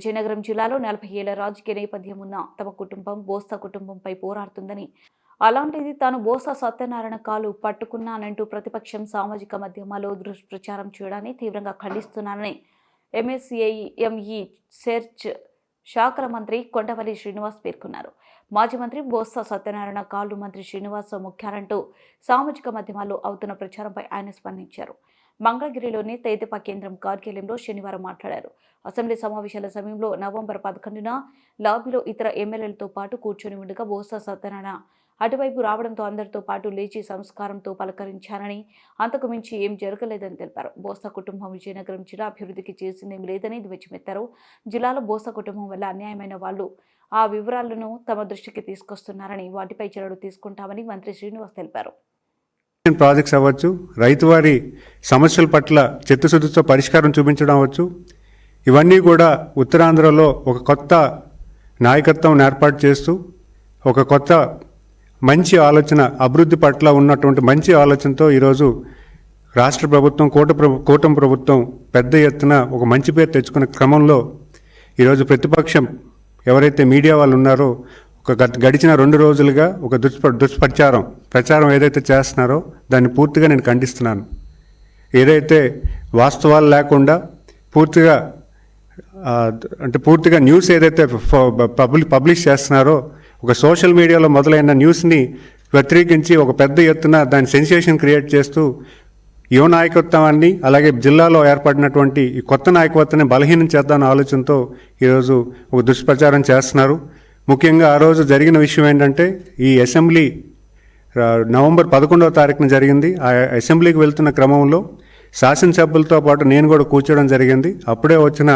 విజయనగరం జిల్లాలో 40 ఏళ్ల రాజకీయ నేపథ్యం ఉన్న తమ కుటుంబం బోసా కుటుంబంపై పోరాడుతుందని, అలాంటిది తాను బోసా సత్యనారాయణ కాలు పట్టుకున్నానంటూ ప్రతిపక్షం సామాజిక మాధ్యమాల్లో దుష్ప్రచారం చేయడాన్ని తీవ్రంగా ఖండిస్తున్నానని ఎంఎస్ఎంఈ సెర్చ్ శాఖల మంత్రి కొండపల్లి శ్రీనివాస్ పేర్కొన్నారు. మాజీ మంత్రి బోసా సత్యనారాయణ కాలు మంత్రి శ్రీనివాస్ ముఖ్యాలంటూ సామాజిక మాధ్యమాల్లో అవుతున్న ప్రచారంపై ఆయన స్పందించారు. మంగళగిరిలోని తేదీపా కేంద్రం కార్యాలయంలో శనివారం మాట్లాడారు. అసెంబ్లీ సమావేశాల సమయంలో నవంబర్ 11న లాబీలో ఇతర ఎమ్మెల్యేలతో పాటు కూర్చొని ఉండగా బోసా సత్యనారాయణ అటువైపు రావడంతో అందరితో పాటు లేచి సంస్కారంతో పలకరించారని, అంతకు మించి ఏం జరగలేదని తెలిపారు. బోసా కుటుంబం విజయనగరం జిల్లా అభివృద్ధికి చేసిందేం లేదని ధ్వజమెత్తారు. జిల్లాలో బోసా కుటుంబం వల్ల అన్యాయమైన వాళ్ళు ఆ వివరాలను తమ దృష్టికి తీసుకొస్తున్నారని, వాటిపై చర్యలు తీసుకుంటామని మంత్రి శ్రీనివాస్ తెలిపారు. ప్రాజెక్ట్స్ అవ్వచ్చు, రైతువారి సమస్యల పట్ల చిత్తశుద్ధితో పరిష్కారం చూపించడం అవ్వచ్చు, ఇవన్నీ కూడా ఉత్తరాంధ్రలో ఒక కొత్త నాయకత్వం ఏర్పాటు చేస్తూ ఒక కొత్త మంచి ఆలోచన, అభివృద్ధి పట్ల ఉన్నటువంటి మంచి ఆలోచనతో ఈరోజు రాష్ట్ర ప్రభుత్వం కూటమి ప్రభుత్వం పెద్ద ఎత్తున ఒక మంచి పేరు తెచ్చుకునే క్రమంలో ఈరోజు ప్రతిపక్షం ఎవరైతే మీడియా వాళ్ళు ఉన్నారో గడిచిన 2 రోజులుగా ఒక ప్రచారం ఏదైతే చేస్తున్నారో దాన్ని పూర్తిగా నేను ఖండిస్తున్నాను. ఏదైతే వాస్తవాలు లేకుండా పూర్తిగా న్యూస్ ఏదైతే పబ్లిష్ చేస్తున్నారో, ఒక సోషల్ మీడియాలో మొదలైన న్యూస్ని వ్యతిరేకించి ఒక పెద్ద ఎత్తున దాని సెన్సేషన్ క్రియేట్ చేస్తూ యువ నాయకత్వాన్ని, అలాగే జిల్లాలో ఏర్పడినటువంటి ఈ కొత్త నాయకత్వాన్ని బలహీనం చేద్దామన్న ఆలోచనతో ఈరోజు ఒక దుష్ప్రచారం చేస్తున్నారు. ముఖ్యంగా ఆ రోజు జరిగిన విషయం ఏంటంటే, ఈ అసెంబ్లీ నవంబర్ 11వ తారీఖున జరిగింది. ఆ అసెంబ్లీకి వెళ్తున్న క్రమంలో శాసనసభ్యులతో పాటు నేను కూడా కూర్చోవడం జరిగింది. అప్పుడే వచ్చిన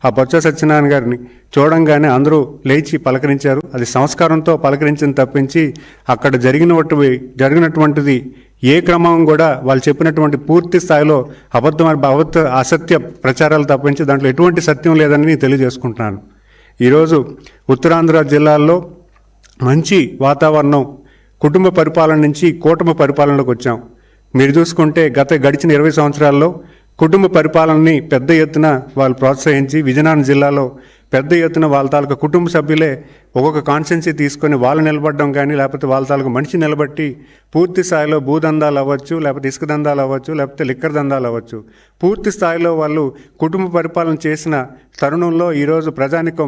ఆ బొత్స సత్యనారాయణ గారిని చూడంగానే అందరూ లేచి పలకరించారు. అది సంస్కారంతో పలకరించిన తప్పించి అక్కడ జరిగినటువంటిది ఏ క్రమం కూడా వాళ్ళు చెప్పినటువంటి పూర్తి స్థాయిలో అసత్య ప్రచారాలు తప్పించి దాంట్లో ఎటువంటి సత్యం లేదని నేను తెలియజేసుకుంటున్నాను. ఈరోజు ఉత్తరాంధ్ర జిల్లాల్లో మంచి వాతావరణం, కుటుంబ పరిపాలన నుంచి కూటమి పరిపాలనలోకి వచ్చాం. మీరు చూసుకుంటే గడిచిన 20 సంవత్సరాల్లో కుటుంబ పరిపాలనని పెద్ద ఎత్తున వాళ్ళు ప్రోత్సహించి విజయనగరం జిల్లాలో పెద్ద ఎత్తున వాళ్ళ తాలూకా కుటుంబ సభ్యులే ఒక్కొక్క కాన్స్టిట్యున్సీ తీసుకొని వాళ్ళు నిలబడడం కానీ, లేకపోతే వాళ్ళ తాలూకా మనిషి నిలబట్టి పూర్తి స్థాయిలో భూదందాలు అవ్వచ్చు, లేకపోతే ఇసుక దందాలు అవ్వచ్చు, లేకపోతే లిక్కర్ దందాలు అవ్వచ్చు, పూర్తి స్థాయిలో వాళ్ళు కుటుంబ పరిపాలన చేసిన తరుణంలో ఈరోజు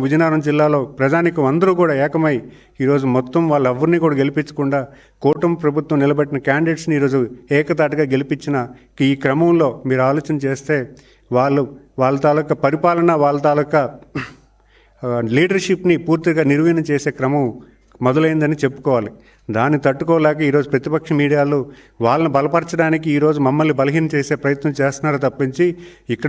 విజయనగరం జిల్లాలో ప్రజానికం అందరూ కూడా ఏకమై ఈరోజు మొత్తం వాళ్ళెవరిని కూడా గెలిపించకుండా కూటమి ప్రభుత్వం నిలబెట్టిన క్యాండిడేట్స్ని ఈరోజు ఏకతాటిగా గెలిపించిన ఈ క్రమంలో మీరు ఆలోచన చేస్తే వాళ్ళ తాలూకా పరిపాలన, వాళ్ళ తాలూకా లీడర్షిప్ని పూర్తిగా నిర్వీర్యం చేసే క్రమం మొదలైందని చెప్పుకోవాలి. దాన్ని తట్టుకోలేక ఈరోజు ప్రతిపక్ష మీడియాలు వాళ్ళని బలపరచడానికి ఈరోజు మమ్మల్ని బలహీనం చేసే ప్రయత్నం చేస్తున్నారు తప్పించి ఇక్కడ